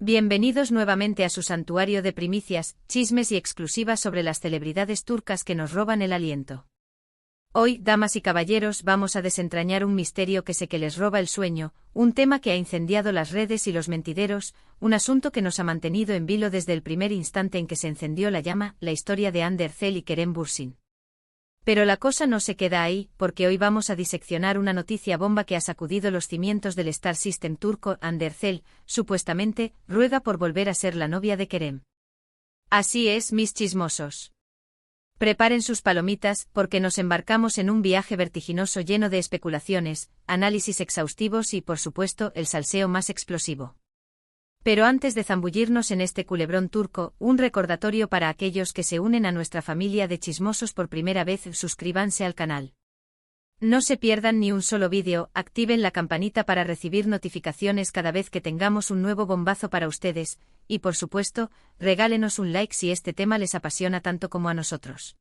Bienvenidos nuevamente a su santuario de primicias, chismes y exclusivas sobre las celebridades turcas que nos roban el aliento. Hoy, damas y caballeros, vamos a desentrañar un misterio que sé que les roba el sueño, un tema que ha incendiado las redes y los mentideros, un asunto que nos ha mantenido en vilo desde el primer instante en que se encendió la llama, la historia de Hande Erçel y Kerem Bürsin. Pero la cosa no se queda ahí, porque hoy vamos a diseccionar una noticia bomba que ha sacudido los cimientos del Star System turco. Hande Erçel, supuestamente, ruega por volver a ser la novia de Kerem. Así es, mis chismosos. Preparen sus palomitas, porque nos embarcamos en un viaje vertiginoso lleno de especulaciones, análisis exhaustivos y, por supuesto, el salseo más explosivo. Pero antes de zambullirnos en este culebrón turco, un recordatorio para aquellos que se unen a nuestra familia de chismosos por primera vez: suscríbanse al canal. No se pierdan ni un solo vídeo, activen la campanita para recibir notificaciones cada vez que tengamos un nuevo bombazo para ustedes, y por supuesto, regálenos un like si este tema les apasiona tanto como a nosotros.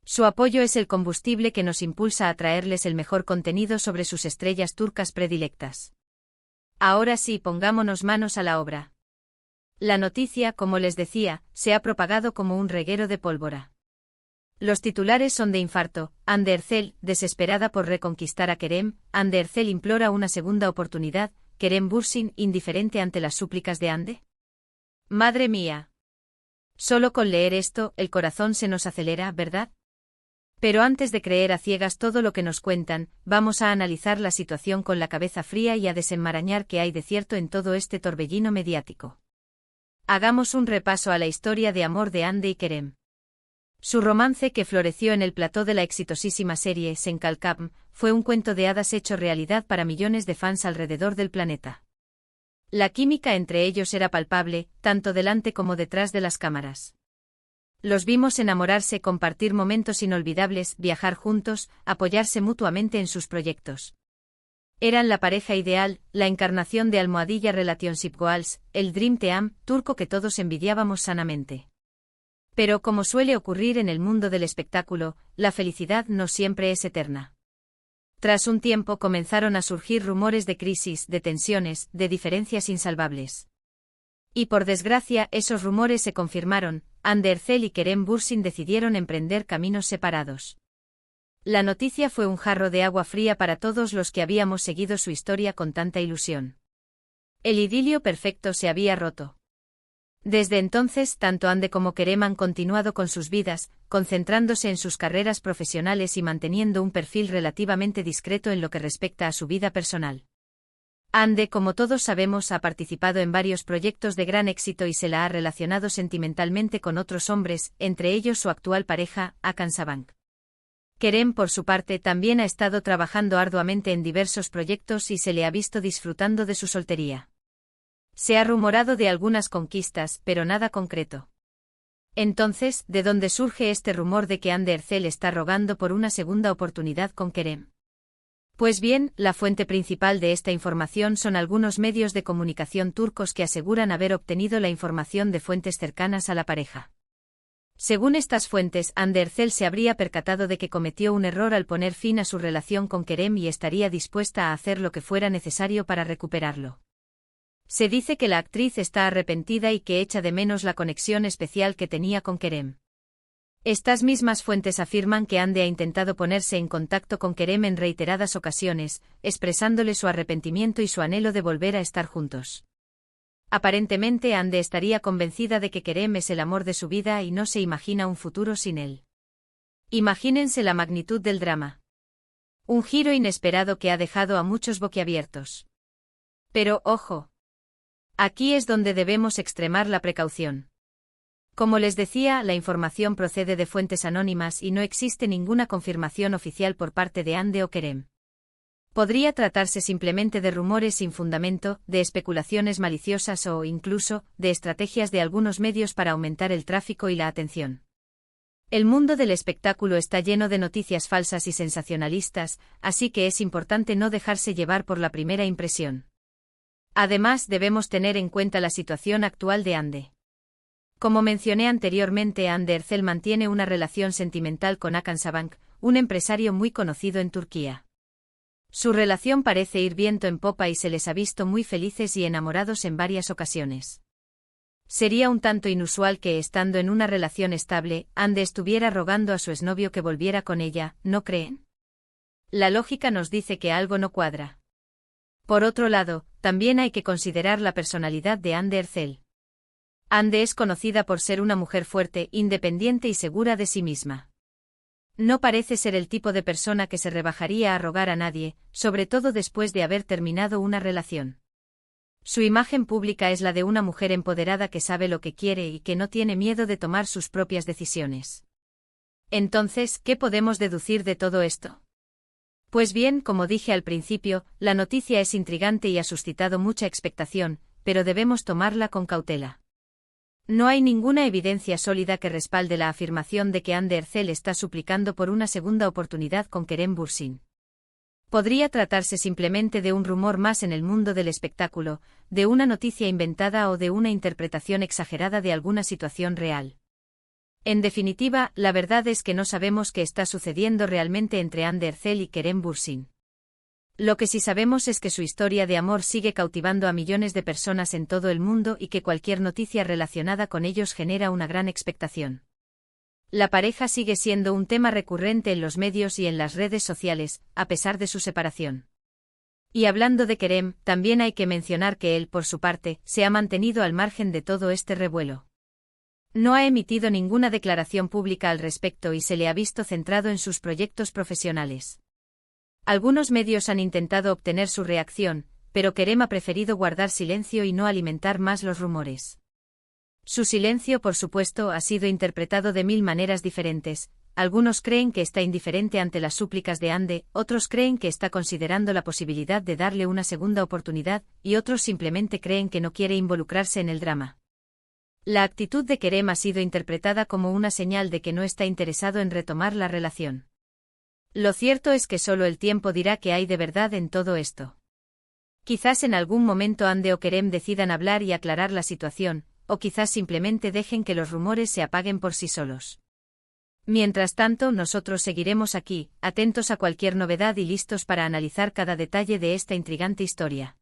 Su apoyo es el combustible que nos impulsa a traerles el mejor contenido sobre sus estrellas turcas predilectas. Ahora sí, pongámonos manos a la obra. La noticia, como les decía, se ha propagado como un reguero de pólvora. Los titulares son de infarto: Hande Erçel, desesperada por reconquistar a Kerem; Hande Erçel implora una segunda oportunidad; Kerem Bürsin, indiferente ante las súplicas de Hande. ¡Madre mía! Solo con leer esto, el corazón se nos acelera, ¿verdad? Pero antes de creer a ciegas todo lo que nos cuentan, vamos a analizar la situación con la cabeza fría y a desenmarañar qué hay de cierto en todo este torbellino mediático. Hagamos un repaso a la historia de amor de Hande y Kerem. Su romance, que floreció en el plató de la exitosísima serie Sen Kalkam, fue un cuento de hadas hecho realidad para millones de fans alrededor del planeta. La química entre ellos era palpable, tanto delante como detrás de las cámaras. Los vimos enamorarse, compartir momentos inolvidables, viajar juntos, apoyarse mutuamente en sus proyectos. Eran la pareja ideal, la encarnación de Almohadilla Relationship Goals, el Dream Team turco que todos envidiábamos sanamente. Pero como suele ocurrir en el mundo del espectáculo, la felicidad no siempre es eterna. Tras un tiempo comenzaron a surgir rumores de crisis, de tensiones, de diferencias insalvables. Y por desgracia, esos rumores se confirmaron. Hande Erçel y Kerem Bürsin decidieron emprender caminos separados. La noticia fue un jarro de agua fría para todos los que habíamos seguido su historia con tanta ilusión. El idilio perfecto se había roto. Desde entonces, tanto Hande como Kerem han continuado con sus vidas, concentrándose en sus carreras profesionales y manteniendo un perfil relativamente discreto en lo que respecta a su vida personal. Hande, como todos sabemos, ha participado en varios proyectos de gran éxito y se la ha relacionado sentimentalmente con otros hombres, entre ellos su actual pareja, Hakan Sabank. Kerem, por su parte, también ha estado trabajando arduamente en diversos proyectos y se le ha visto disfrutando de su soltería. Se ha rumorado de algunas conquistas, pero nada concreto. Entonces, ¿de dónde surge este rumor de que Hande Erçel está rogando por una segunda oportunidad con Kerem? Pues bien, la fuente principal de esta información son algunos medios de comunicación turcos que aseguran haber obtenido la información de fuentes cercanas a la pareja. Según estas fuentes, Hande Erçel se habría percatado de que cometió un error al poner fin a su relación con Kerem y estaría dispuesta a hacer lo que fuera necesario para recuperarlo. Se dice que la actriz está arrepentida y que echa de menos la conexión especial que tenía con Kerem. Estas mismas fuentes afirman que Hande ha intentado ponerse en contacto con Kerem en reiteradas ocasiones, expresándole su arrepentimiento y su anhelo de volver a estar juntos. Aparentemente Hande estaría convencida de que Kerem es el amor de su vida y no se imagina un futuro sin él. Imagínense la magnitud del drama. Un giro inesperado que ha dejado a muchos boquiabiertos. Pero, ojo. Aquí es donde debemos extremar la precaución. Como les decía, la información procede de fuentes anónimas y no existe ninguna confirmación oficial por parte de Hande o Kerem. Podría tratarse simplemente de rumores sin fundamento, de especulaciones maliciosas o, incluso, de estrategias de algunos medios para aumentar el tráfico y la atención. El mundo del espectáculo está lleno de noticias falsas y sensacionalistas, así que es importante no dejarse llevar por la primera impresión. Además, debemos tener en cuenta la situación actual de Hande. Como mencioné anteriormente, Hande Erçel mantiene una relación sentimental con Hakan Sabank, un empresario muy conocido en Turquía. Su relación parece ir viento en popa y se les ha visto muy felices y enamorados en varias ocasiones. Sería un tanto inusual que, estando en una relación estable, Ande estuviera rogando a su exnovio que volviera con ella, ¿no creen? La lógica nos dice que algo no cuadra. Por otro lado, también hay que considerar la personalidad de Ande Ercel. Ande es conocida por ser una mujer fuerte, independiente y segura de sí misma. No parece ser el tipo de persona que se rebajaría a rogar a nadie, sobre todo después de haber terminado una relación. Su imagen pública es la de una mujer empoderada que sabe lo que quiere y que no tiene miedo de tomar sus propias decisiones. Entonces, ¿qué podemos deducir de todo esto? Pues bien, como dije al principio, la noticia es intrigante y ha suscitado mucha expectación, pero debemos tomarla con cautela. No hay ninguna evidencia sólida que respalde la afirmación de que Ande Ercel está suplicando por una segunda oportunidad con Kerem Bürsin. Podría tratarse simplemente de un rumor más en el mundo del espectáculo, de una noticia inventada o de una interpretación exagerada de alguna situación real. En definitiva, la verdad es que no sabemos qué está sucediendo realmente entre Ande Ercel y Kerem Bürsin. Lo que sí sabemos es que su historia de amor sigue cautivando a millones de personas en todo el mundo y que cualquier noticia relacionada con ellos genera una gran expectación. La pareja sigue siendo un tema recurrente en los medios y en las redes sociales, a pesar de su separación. Y hablando de Kerem, también hay que mencionar que él, por su parte, se ha mantenido al margen de todo este revuelo. No ha emitido ninguna declaración pública al respecto y se le ha visto centrado en sus proyectos profesionales. Algunos medios han intentado obtener su reacción, pero Kerem ha preferido guardar silencio y no alimentar más los rumores. Su silencio, por supuesto, ha sido interpretado de mil maneras diferentes. Algunos creen que está indiferente ante las súplicas de Ande, otros creen que está considerando la posibilidad de darle una segunda oportunidad, y otros simplemente creen que no quiere involucrarse en el drama. La actitud de Kerem ha sido interpretada como una señal de que no está interesado en retomar la relación. Lo cierto es que solo el tiempo dirá qué hay de verdad en todo esto. Quizás en algún momento Ande o Kerem decidan hablar y aclarar la situación, o quizás simplemente dejen que los rumores se apaguen por sí solos. Mientras tanto, nosotros seguiremos aquí, atentos a cualquier novedad y listos para analizar cada detalle de esta intrigante historia.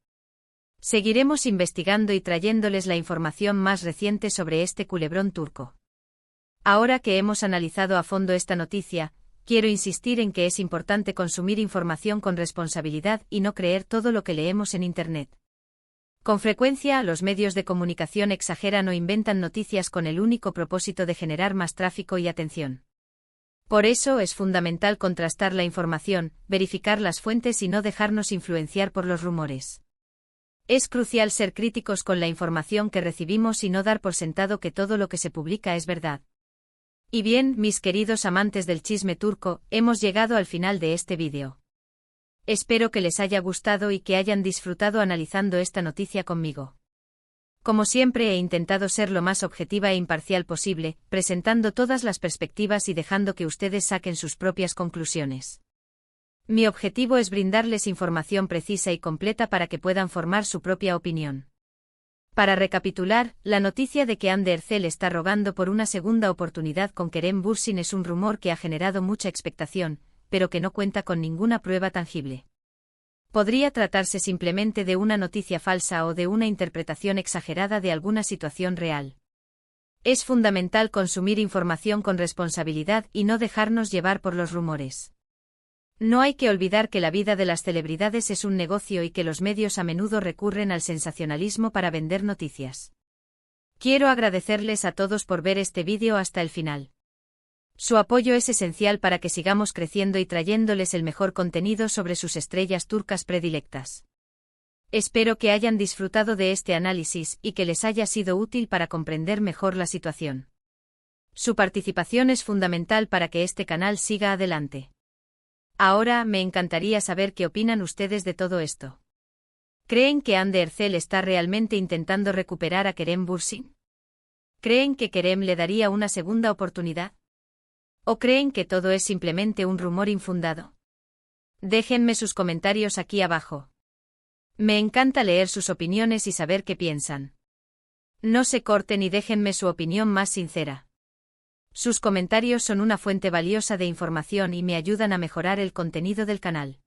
Seguiremos investigando y trayéndoles la información más reciente sobre este culebrón turco. Ahora que hemos analizado a fondo esta noticia, quiero insistir en que es importante consumir información con responsabilidad y no creer todo lo que leemos en Internet. Con frecuencia, los medios de comunicación exageran o inventan noticias con el único propósito de generar más tráfico y atención. Por eso es fundamental contrastar la información, verificar las fuentes y no dejarnos influenciar por los rumores. Es crucial ser críticos con la información que recibimos y no dar por sentado que todo lo que se publica es verdad. Y bien, mis queridos amantes del chisme turco, hemos llegado al final de este vídeo. Espero que les haya gustado y que hayan disfrutado analizando esta noticia conmigo. Como siempre he intentado ser lo más objetiva e imparcial posible, presentando todas las perspectivas y dejando que ustedes saquen sus propias conclusiones. Mi objetivo es brindarles información precisa y completa para que puedan formar su propia opinión. Para recapitular, la noticia de que Ande Ercel está rogando por una segunda oportunidad con Kerem Bürsin es un rumor que ha generado mucha expectación, pero que no cuenta con ninguna prueba tangible. Podría tratarse simplemente de una noticia falsa o de una interpretación exagerada de alguna situación real. Es fundamental consumir información con responsabilidad y no dejarnos llevar por los rumores. No hay que olvidar que la vida de las celebridades es un negocio y que los medios a menudo recurren al sensacionalismo para vender noticias. Quiero agradecerles a todos por ver este vídeo hasta el final. Su apoyo es esencial para que sigamos creciendo y trayéndoles el mejor contenido sobre sus estrellas turcas predilectas. Espero que hayan disfrutado de este análisis y que les haya sido útil para comprender mejor la situación. Su participación es fundamental para que este canal siga adelante. Ahora, me encantaría saber qué opinan ustedes de todo esto. ¿Creen que Ande Ercel está realmente intentando recuperar a Kerem Bürsin? ¿Creen que Kerem le daría una segunda oportunidad? ¿O creen que todo es simplemente un rumor infundado? Déjenme sus comentarios aquí abajo. Me encanta leer sus opiniones y saber qué piensan. No se corten y déjenme su opinión más sincera. Sus comentarios son una fuente valiosa de información y me ayudan a mejorar el contenido del canal.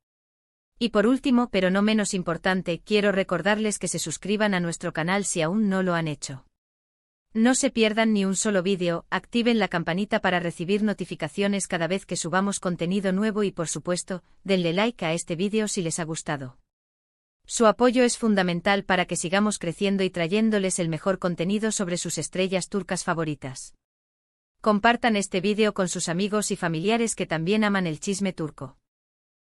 Y por último, pero no menos importante, quiero recordarles que se suscriban a nuestro canal si aún no lo han hecho. No se pierdan ni un solo vídeo, activen la campanita para recibir notificaciones cada vez que subamos contenido nuevo y por supuesto, denle like a este vídeo si les ha gustado. Su apoyo es fundamental para que sigamos creciendo y trayéndoles el mejor contenido sobre sus estrellas turcas favoritas. Compartan este vídeo con sus amigos y familiares que también aman el chisme turco.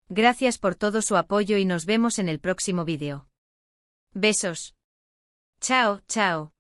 Gracias por todo su apoyo y nos vemos en el próximo vídeo. Besos. Chao, chao.